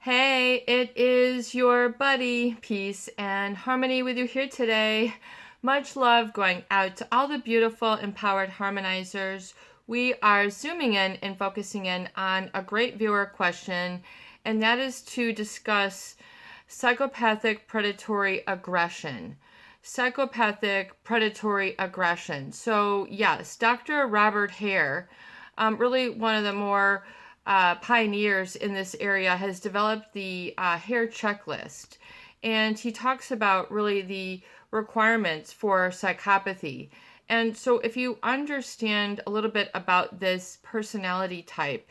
Hey, it is your buddy, Peace and Harmony with you here today. Much love going out to all the beautiful, empowered harmonizers. We are zooming in and focusing in on a great viewer question, and that is to discuss psychopathic predatory aggression. Psychopathic predatory aggression. So, yes, Dr. Robert Hare, really one of the more pioneers in this area, has developed the Hare checklist. And he talks about really the requirements for psychopathy. And so, if you understand a little bit about this personality type,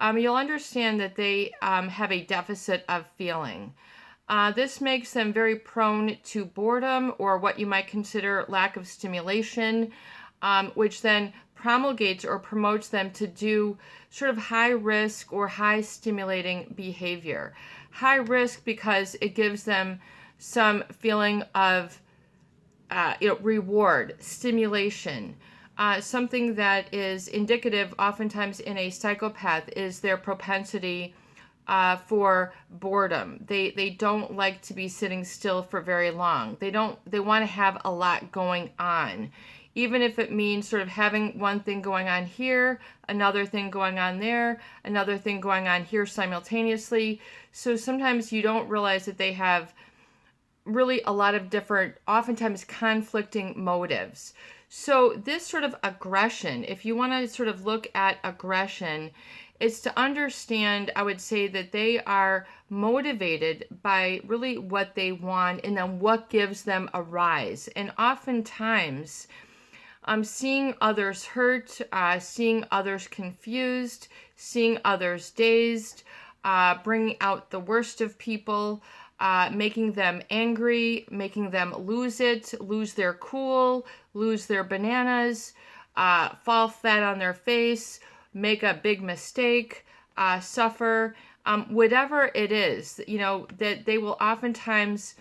you'll understand that they have a deficit of feeling. This makes them very prone to boredom or what you might consider lack of stimulation, which then promulgates or promotes them to do sort of high risk or high stimulating behavior. High risk because it gives them some feeling of reward, stimulation. Something that is indicative oftentimes in a psychopath is their propensity for boredom. They don't like to be sitting still for very long. They want to have a lot going on, even if it means sort of having one thing going on here, another thing going on there, another thing going on here simultaneously. So sometimes you don't realize that they have really a lot of different, oftentimes conflicting motives. So this sort of aggression, if you want to sort of look at aggression, it's to understand, I would say, that they are motivated by really what they want and then what gives them a rise. And oftentimes, seeing others hurt, seeing others confused, seeing others dazed, bringing out the worst of people, making them angry, making them lose it, lose their cool, lose their bananas, fall flat on their face, make a big mistake, suffer, whatever it is, that they will oftentimes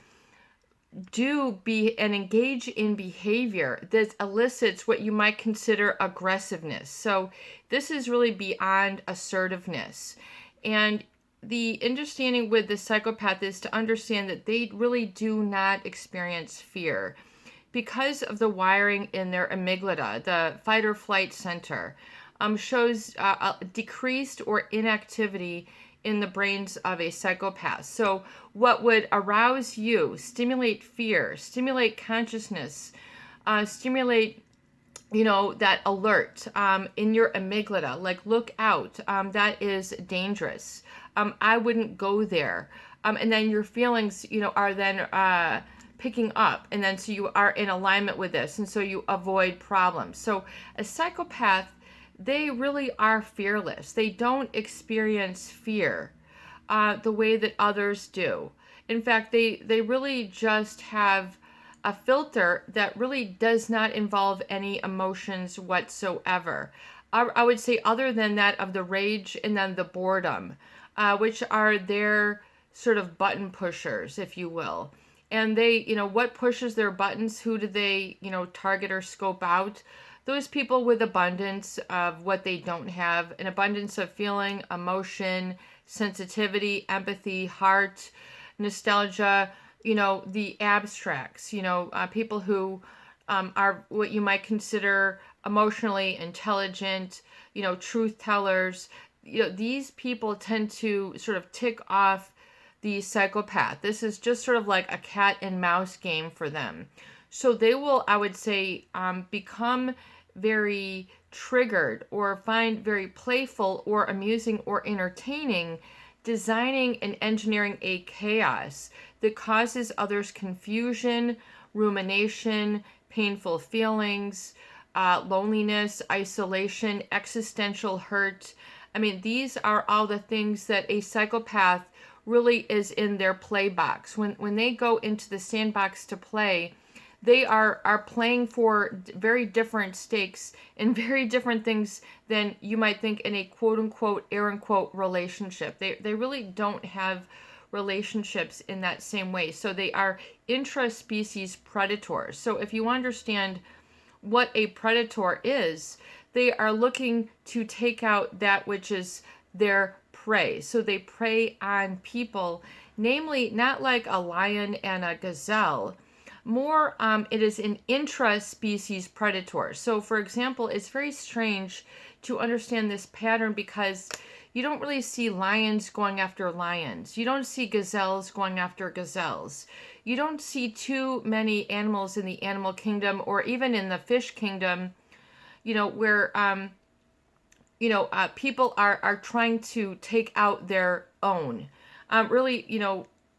and engage in behavior that elicits what you might consider aggressiveness. So this is really beyond assertiveness. And the understanding with the psychopath is to understand that they really do not experience fear because of the wiring in their amygdala, the fight or flight center, shows a decreased or inactivity in the brains of a psychopath. So what would arouse you, stimulate fear, stimulate consciousness, stimulate that alert in your amygdala, like look out, that is dangerous. I wouldn't go there. And then your feelings, are then picking up. And then so you are in alignment with this. And so you avoid problems. So a psychopath, they really are fearless. They don't experience fear the way that others do. In fact, they really just have a filter that really does not involve any emotions whatsoever. I would say other than that of the rage and then the boredom, which are their sort of button pushers, if you will. And they, what pushes their buttons? Who do they, target or scope out? Those people with abundance of what they don't have, an abundance of feeling, emotion, sensitivity, empathy, heart, nostalgia, the abstracts, people who are what you might consider emotionally intelligent, truth tellers. These people tend to sort of tick off the psychopath. This is just sort of like a cat and mouse game for them. So they will, I would say, become very triggered or find very playful or amusing or entertaining designing and engineering a chaos that causes others confusion, rumination, painful feelings, loneliness, isolation, existential hurt. I mean, these are all the things that a psychopath really is in their play box. When they go into the sandbox to play, they are playing for very different stakes and very different things than you might think in a quote-unquote, air-unquote relationship. They really don't have relationships in that same way. So they are intra-species predators. So if you understand what a predator is, they are looking to take out that which is their prey. So they prey on people, namely not like a lion and a gazelle. More, it is an intra-species predator. So, for example, it's very strange to understand this pattern because you don't really see lions going after lions. You don't see gazelles going after gazelles. You don't see too many animals in the animal kingdom or even in the fish kingdom, where people are trying to take out their own, really,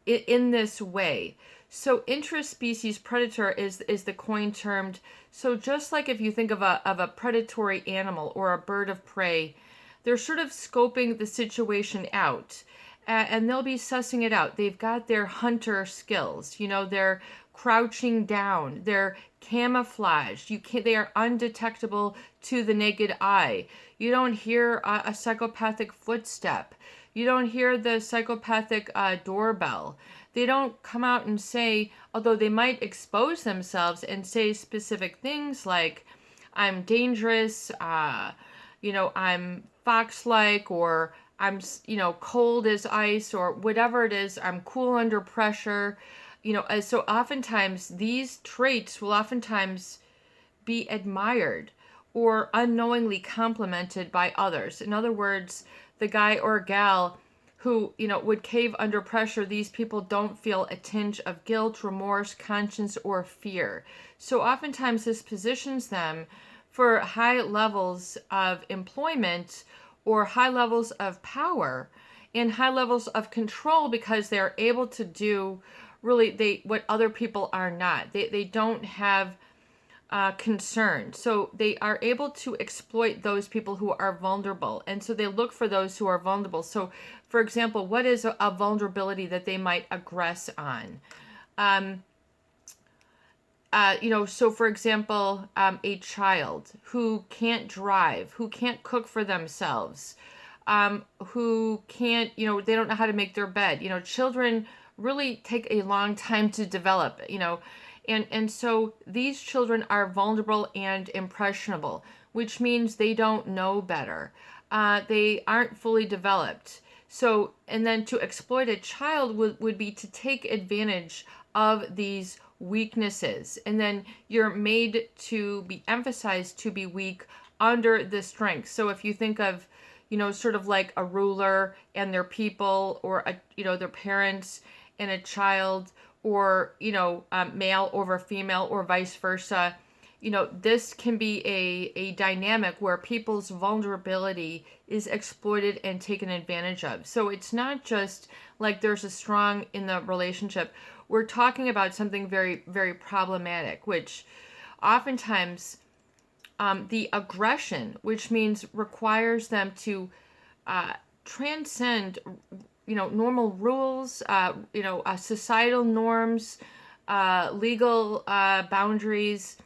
in this way. So intraspecies predator is the coin termed. So just like if you think of a predatory animal or a bird of prey, they're sort of scoping the situation out, and they'll be sussing it out. They've got their hunter skills. They're crouching down. They're camouflaged. They are undetectable to the naked eye. You don't hear a psychopathic footstep. You don't hear the psychopathic doorbell. They don't come out and say, although they might expose themselves and say specific things like, I'm dangerous, I'm fox-like, or I'm, cold as ice, or whatever it is, I'm cool under pressure. So oftentimes these traits will oftentimes be admired or unknowingly complimented by others. In other words, the guy or gal who, would cave under pressure, these people don't feel a tinge of guilt, remorse, conscience, or fear. So oftentimes this positions them for high levels of employment or high levels of power and high levels of control because they're able to do really what other people are not. They don't have concern. So they are able to exploit those people who are vulnerable. And so they look for those who are vulnerable. So, for example, what is a vulnerability that they might aggress on? So for example, a child who can't drive, who can't cook for themselves, who can't, they don't know how to make their bed. Children really take a long time to develop, and so these children are vulnerable and impressionable, which means they don't know better. They aren't fully developed. So, and then to exploit a child would be to take advantage of these weaknesses. And then you're made to be emphasized to be weak under the strength. So if you think of, sort of like a ruler and their people, or, their parents and a child, or, male over female, or vice versa, this can be a dynamic where people's vulnerability is exploited and taken advantage of. So it's not just like there's a strong in the relationship. We're talking about something very, very problematic, which oftentimes the aggression, which means requires them to transcend normal rules, societal norms, legal boundaries,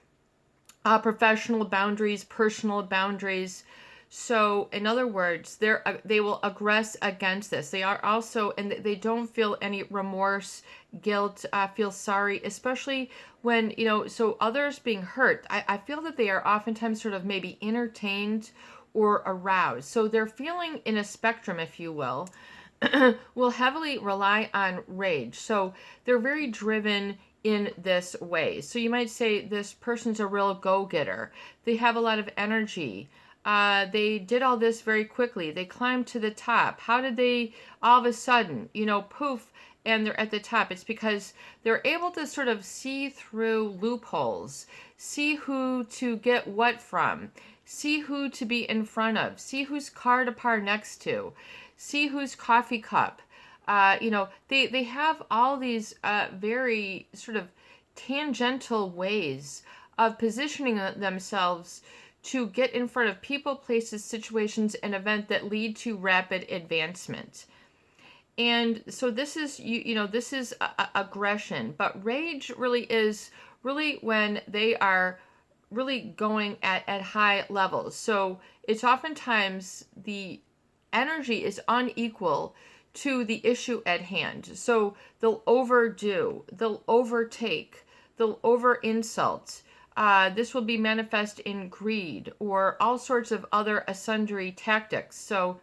professional boundaries, personal boundaries. So, in other words, they will aggress against this. They are also, and they don't feel any remorse, guilt, feel sorry, especially when, so others being hurt. I feel that they are oftentimes sort of maybe entertained or aroused. So they're feeling in a spectrum, if you will heavily rely on rage. So they're very driven in this way. So you might say this person's a real go-getter. They have a lot of energy. They did all this very quickly. They climbed to the top. How did they all of a sudden, poof, and they're at the top? It's because they're able to sort of see through loopholes, see who to get what from, see who to be in front of, see whose car to par next to, see whose coffee cup. They have all these very sort of tangential ways of positioning themselves to get in front of people, places, situations, and events that lead to rapid advancement. And so this is, this is aggression, but rage really is when they are really going at high levels. So it's oftentimes the energy is unequal to the issue at hand. So they'll overdo, they'll overtake, they'll over insult. This will be manifest in greed or all sorts of other sundry tactics. So,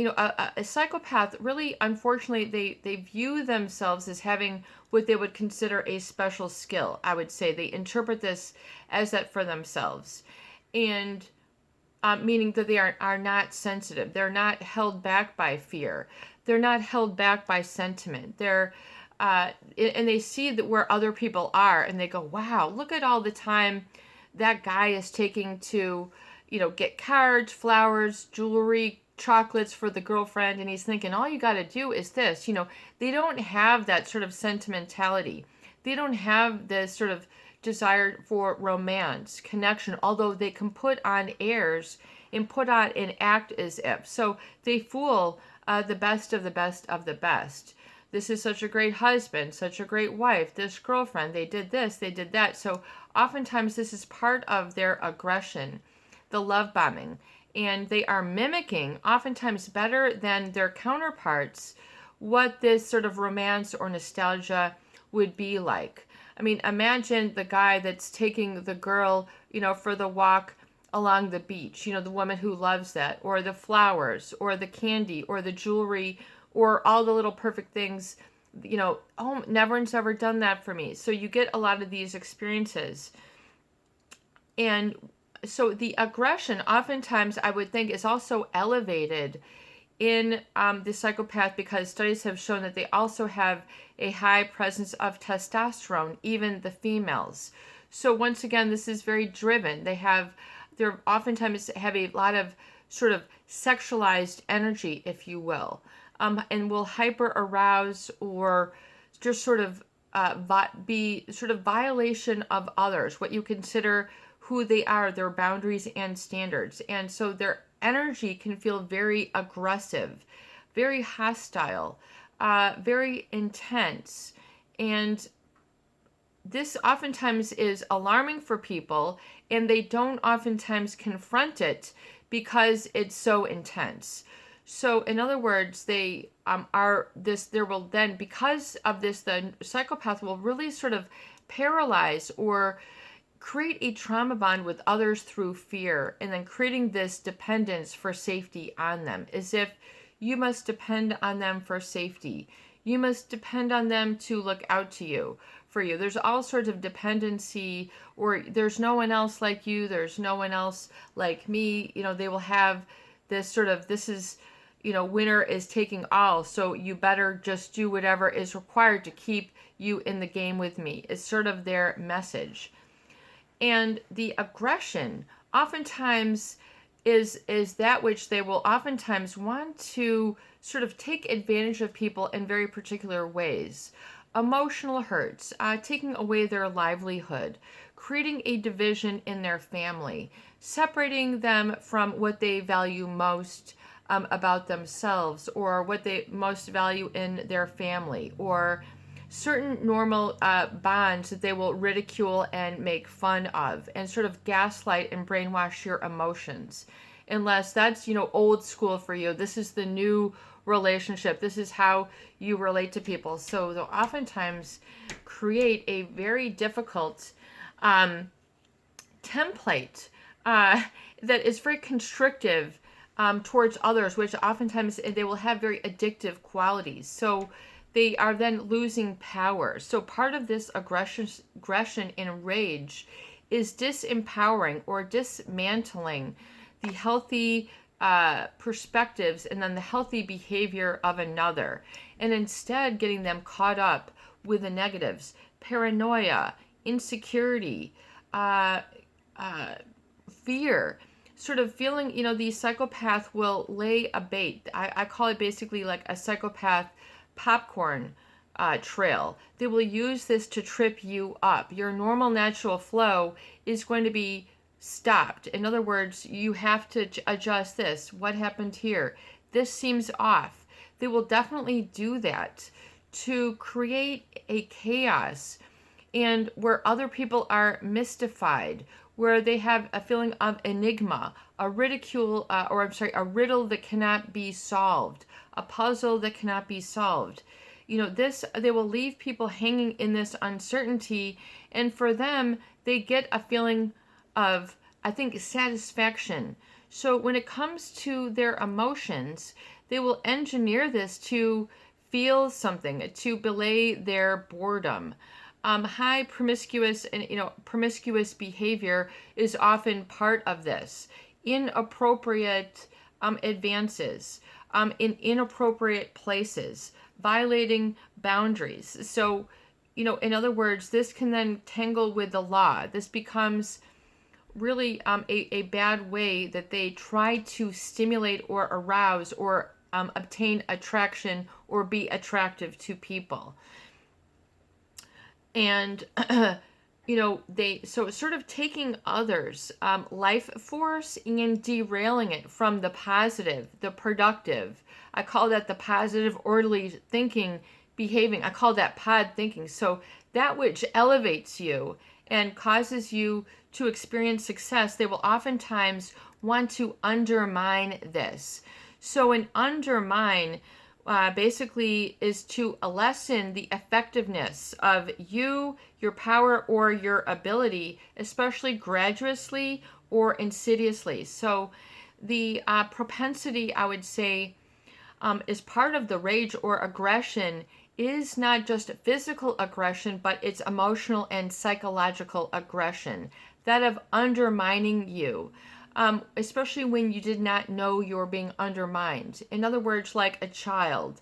a psychopath really, unfortunately, they view themselves as having what they would consider a special skill. I would say they interpret this as that for themselves, and meaning that they are not sensitive. They're not held back by fear. They're not held back by sentiment. And they see that where other people are, and they go, "Wow, look at all the time that guy is taking to, get cards, flowers, jewelry, chocolates for the girlfriend," and he's thinking, all you got to do is this. They don't have that sort of sentimentality. They don't have this sort of desire for romance, connection, although they can put on airs and put on and act as if. So they fool the best of the best of the best. This is such a great husband, such a great wife, this girlfriend, they did this, they did that. So oftentimes this is part of their aggression, the love bombing. And they are mimicking, oftentimes better than their counterparts, what this sort of romance or nostalgia would be like. I mean, imagine the guy that's taking the girl, for the walk along the beach, the woman who loves that, or the flowers, or the candy, or the jewelry, or all the little perfect things, oh, never one's ever done that for me. So you get a lot of these experiences. And so the aggression oftentimes I would think is also elevated in the psychopath, because studies have shown that they also have a high presence of testosterone, even the females. So once again, this is very driven. They're oftentimes have a lot of sort of sexualized energy, if you will, and will hyper arouse or just sort of be sort of violation of others, what you consider who they are, their boundaries and standards. And so their energy can feel very aggressive, very hostile, very intense. And this oftentimes is alarming for people, and they don't oftentimes confront it because it's so intense. So in other words, there will then, because of this, the psychopath will really sort of paralyze or create a trauma bond with others through fear, and then creating this dependence for safety on them, as if you must depend on them for safety. You must depend on them to look out to you, for you. There's all sorts of dependency, or there's no one else like you. There's no one else like me. They will have this sort of, this is, winner is taking all, so you better just do whatever is required to keep you in the game with me, is sort of their message. And the aggression oftentimes is that which they will oftentimes want to sort of take advantage of people in very particular ways. Emotional hurts, taking away their livelihood, creating a division in their family, separating them from what they value most about themselves, or what they most value in their family, or certain normal bonds that they will ridicule and make fun of, and sort of gaslight and brainwash your emotions. Unless that's, old school for you. This is the new relationship. This is how you relate to people. So they'll oftentimes create a very difficult template that is very constrictive towards others, which oftentimes they will have very addictive qualities. So they are then losing power. So part of this aggression and rage is disempowering or dismantling the healthy perspectives and then the healthy behavior of another, and instead getting them caught up with the negatives: paranoia, insecurity, fear, sort of feeling, the psychopath will lay a bait. I call it basically like a psychopath popcorn trail. They will use this to trip you up. Your normal natural flow is going to be stopped. In other words, you have to adjust this. What happened here? This seems off. They will definitely do that to create a chaos, and where other people are mystified, where they have a feeling of enigma, a riddle that cannot be solved, a puzzle that cannot be solved. They will leave people hanging in this uncertainty, and for them, they get a feeling of, I think, satisfaction. So when it comes to their emotions, they will engineer this to feel something, to belay their boredom. High promiscuous and promiscuous behavior is often part of this. Inappropriate advances in inappropriate places, violating boundaries. So, in other words, this can then tangle with the law. This becomes really a bad way that they try to stimulate or arouse or obtain attraction or be attractive to people. And so it's sort of taking others life force and derailing it from the positive, the productive. I call that the positive orderly thinking, behaving. I call that pod thinking. So that which elevates you and causes you to experience success, they will oftentimes want to undermine this. So an undermine basically is to lessen the effectiveness of you, your power, or your ability, especially gratuitously or insidiously. So the propensity, I would say, is part of the rage or aggression is not just physical aggression, but it's emotional and psychological aggression, that of undermining you. Especially when you did not know you were being undermined. In other words, like a child,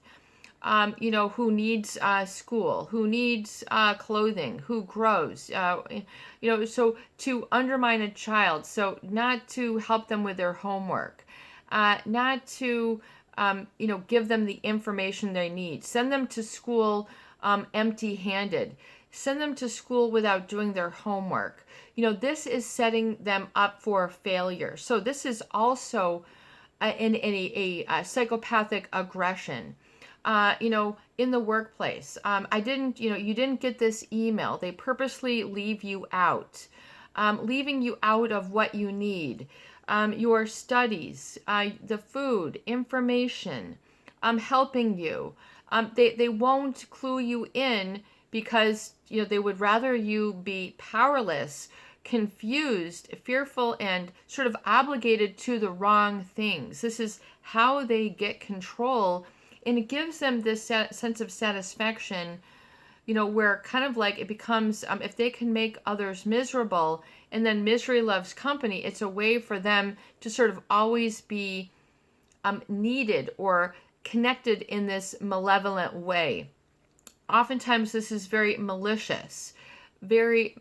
who needs school, who needs clothing, who grows, so to undermine a child, so not to help them with their homework, not to, give them the information they need, send them to school empty-handed, send them to school without doing their homework. This is setting them up for failure. So this is also in a psychopathic aggression. In the workplace, you didn't get this email. They purposely leave you out, leaving you out of what you need, your studies, the food, information, helping you. They won't clue you in because they would rather you be powerless, confused, fearful, and sort of obligated to the wrong things. This is how they get control, and it gives them this sense of satisfaction, where kind of like it becomes, if they can make others miserable, and then misery loves company, it's a way for them to sort of always be needed or connected in this malevolent way. Oftentimes this is very malicious, very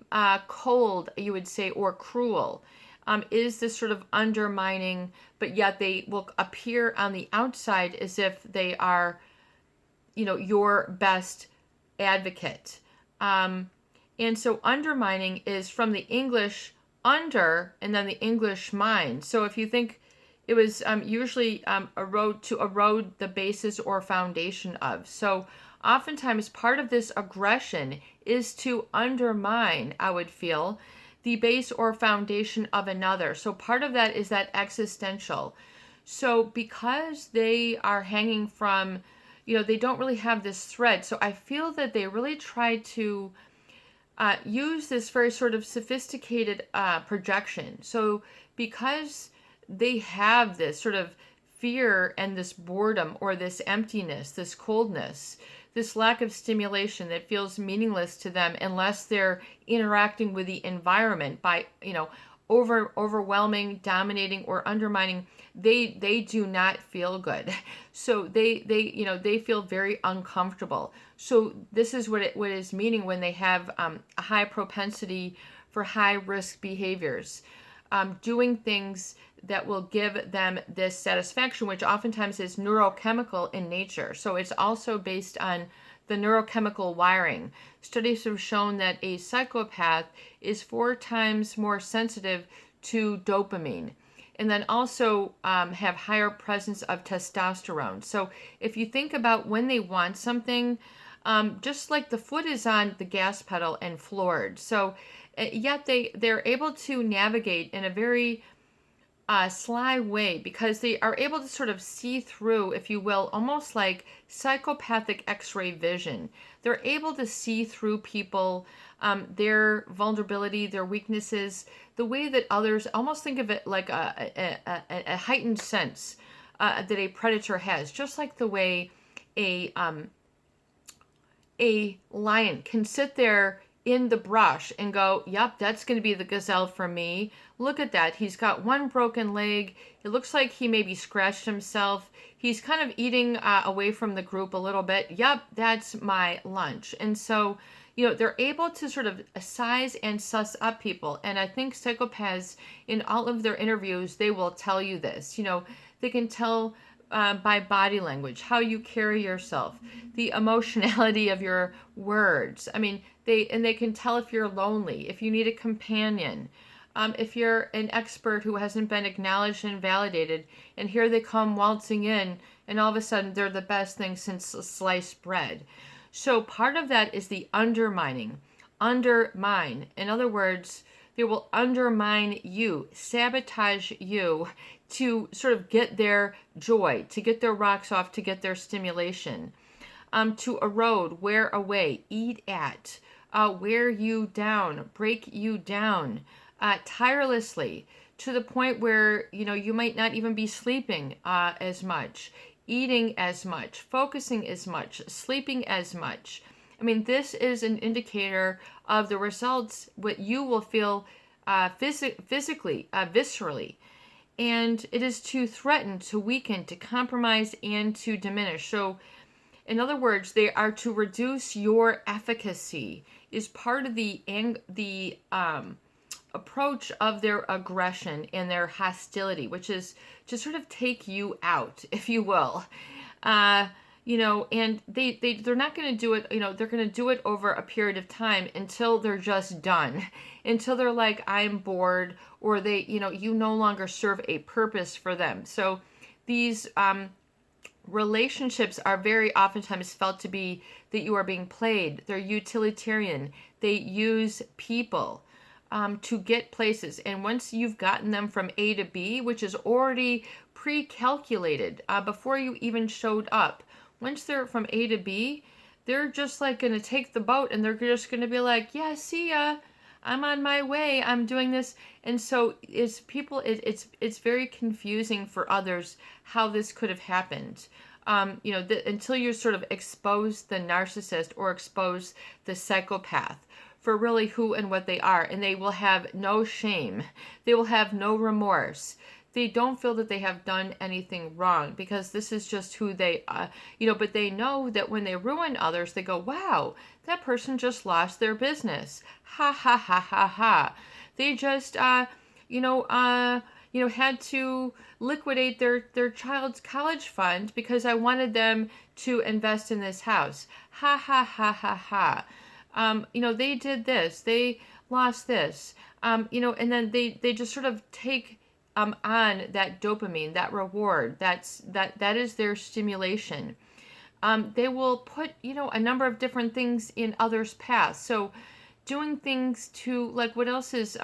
cold, you would say, or cruel. Is this sort of undermining, but yet they will appear on the outside as if they are, your best advocate. And so undermining is from the English under and then the English mine. So if you think it was usually erode the basis or foundation of. So oftentimes part of this aggression is to undermine, I would feel, the base or foundation of another. So part of that is that existential. So because they are hanging from, they don't really have this thread. So I feel that they really try to use this very sort of sophisticated projection. So because they have this sort of fear and this boredom or this emptiness, this coldness, this lack of stimulation that feels meaningless to them unless they're interacting with the environment by, overwhelming, dominating, or undermining, they do not feel good. So they feel very uncomfortable. So this is what it is meaning when they have a high propensity for high risk behaviors, doing things that will give them this satisfaction, which oftentimes is neurochemical in nature. So it's also based on the neurochemical wiring. Studies have shown that a psychopath is 4 times more sensitive to dopamine, and then also have higher presence of testosterone. So if you think about when they want something, just like the foot is on the gas pedal and floored. So yet they're able to navigate in a very sly way because they are able to sort of see through, if you will, almost like psychopathic x-ray vision. They're able to see through people, their vulnerability, their weaknesses, the way that others, almost think of it like a heightened sense that a predator has, just like the way a a lion can sit there in the brush and go, yep, that's going to be the gazelle for me. Look at that. He's got one broken leg. It looks like he maybe scratched himself. He's kind of eating away from the group a little bit. Yep, that's my lunch. And so, they're able to sort of size and suss up people. And I think psychopaths, in all of their interviews, they will tell you this. They can tell by body language, how you carry yourself, the emotionality of your words. I mean, they can tell if you're lonely, if you need a companion, if you're an expert who hasn't been acknowledged and validated, and here they come waltzing in, and all of a sudden they're the best thing since sliced bread. So part of that is the undermining. Undermine. In other words, they will undermine you, sabotage you to sort of get their joy, to get their rocks off, to get their stimulation, to erode, wear away, eat at, wear you down, break you down, tirelessly, to the point where, you might not even be sleeping as much, eating as much, focusing as much, sleeping as much. I mean, this is an indicator of the results, what you will feel physically, viscerally. And it is to threaten, to weaken, to compromise, and to diminish. So, in other words, they are to reduce your efficacy, is part of the approach of their aggression and their hostility, which is to sort of take you out, if you will. And they're not going to do it, they're going to do it over a period of time until they're just done, until they're like, I'm bored, or they, you no longer serve a purpose for them. So these relationships are very oftentimes felt to be that you are being played. They're utilitarian. They use people to get places. And once you've gotten them from A to B, which is already pre-calculated before you even showed up, once they're from A to B, they're just like going to take the boat, and they're just going to be like, yeah, see ya. I'm on my way. I'm doing this. And so it's very confusing for others how this could have happened. Until you sort of expose the narcissist or expose the psychopath for really who and what they are. And they will have no shame. They will have no remorse. They don't feel that they have done anything wrong, because this is just who they are, but they know that when they ruin others, they go, wow, that person just lost their business. Ha, ha, ha, ha, ha. They just, had to liquidate their child's college fund because I wanted them to invest in this house. Ha, ha, ha, ha, ha. They did this, they lost this, and then they just sort of take on that dopamine, that reward, that is their stimulation. They will put, a number of different things in others' paths. So doing things to, like, what else is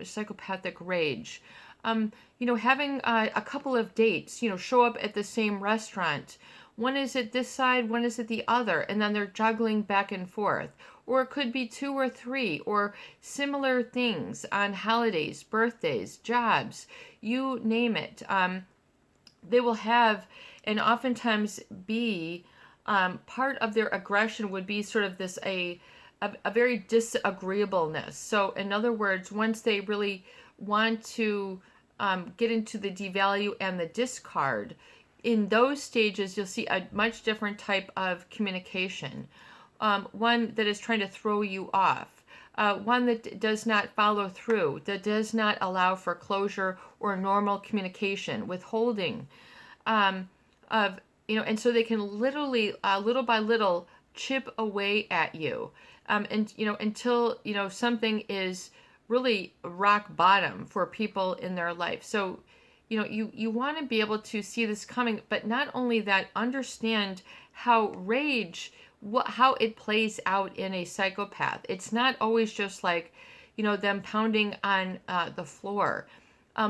psychopathic rage? Having a couple of dates, show up at the same restaurant. One is at this side, one is at the other, and then they're juggling back and forth. Or it could be 2 or 3, or similar things on holidays, birthdays, jobs, you name it. They will have, and oftentimes be, part of their aggression would be sort of this, a very disagreeableness. So in other words, once they really want to get into the devalue and the discard, in those stages, you'll see a much different type of communication. One that is trying to throw you off, one that does not follow through, that does not allow for closure or normal communication, withholding, and so they can literally, little by little, chip away at you, until, something is really rock bottom for people in their life. So, you want to be able to see this coming, but not only that, understand how rage, how it plays out in a psychopath. It's not always just like, them pounding on the floor.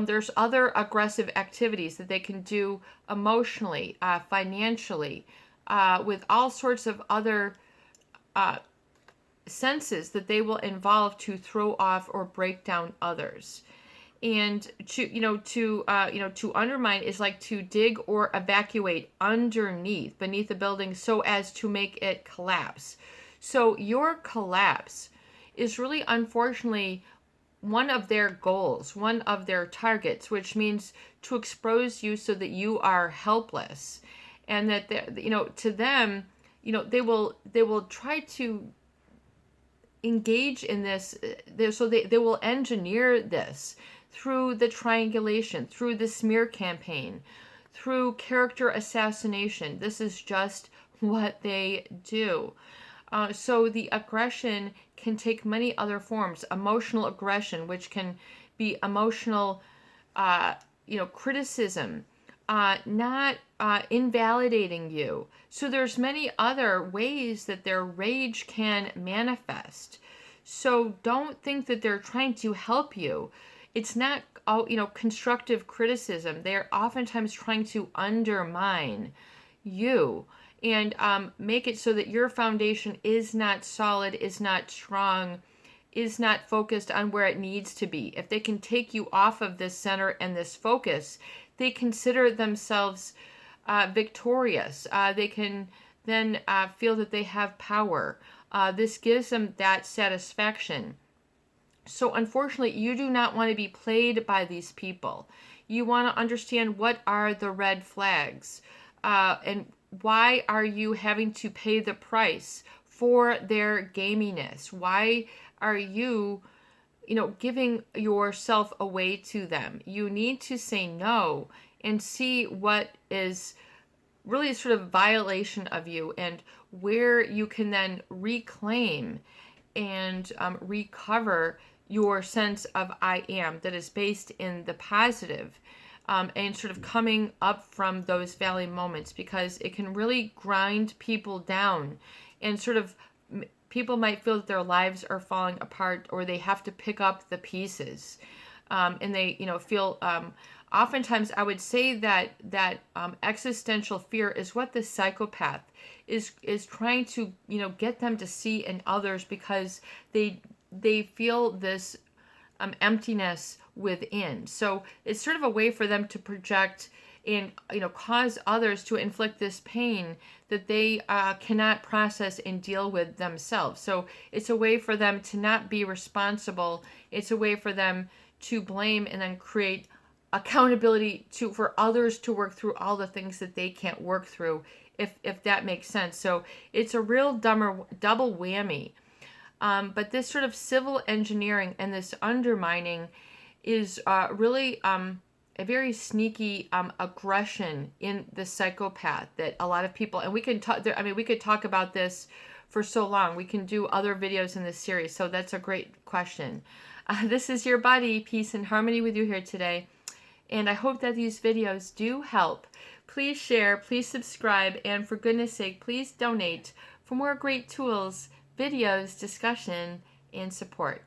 There's other aggressive activities that they can do emotionally, financially, with all sorts of other senses that they will involve to throw off or break down others. And to undermine is like to dig or evacuate beneath the building so as to make it collapse. So your collapse is really, unfortunately, one of their goals, one of their targets, which means to expose you so that you are helpless. And that to them, they will try to engage in this. So they will engineer this through the triangulation, through the smear campaign, through character assassination. This is just what they do. So the aggression can take many other forms. Emotional aggression, which can be emotional, criticism, not invalidating you. So there's many other ways that their rage can manifest. So don't think that they're trying to help you. It's not constructive criticism. They're oftentimes trying to undermine you and make it so that your foundation is not solid, is not strong, is not focused on where it needs to be. If they can take you off of this center and this focus, they consider themselves victorious. They can then feel that they have power. This gives them that satisfaction. So unfortunately, you do not want to be played by these people. You want to understand what are the red flags, and why are you having to pay the price for their gaminess? Why are you, giving yourself away to them? You need to say no and see what is really sort of violation of you and where you can then reclaim and recover your sense of I am that is based in the positive, and sort of coming up from those valley moments, because it can really grind people down and sort of people might feel that their lives are falling apart or they have to pick up the pieces, and they feel oftentimes I would say that existential fear is what the psychopath is trying to get them to see in others, because they feel this emptiness within. So it's sort of a way for them to project and cause others to inflict this pain that they cannot process and deal with themselves. So it's a way for them to not be responsible. It's a way for them to blame and then create accountability for others to work through all the things that they can't work through, if that makes sense. So it's a real double whammy. But this sort of civil engineering and this undermining is really a very sneaky aggression in the psychopath that a lot of people, and we can talk. We could talk about this for so long. We can do other videos in this series. So that's a great question. This is your buddy, Peace and Harmony, with you here today, and I hope that these videos do help. Please share, please subscribe, and for goodness sake, please donate for more great tools, videos, discussion, and support.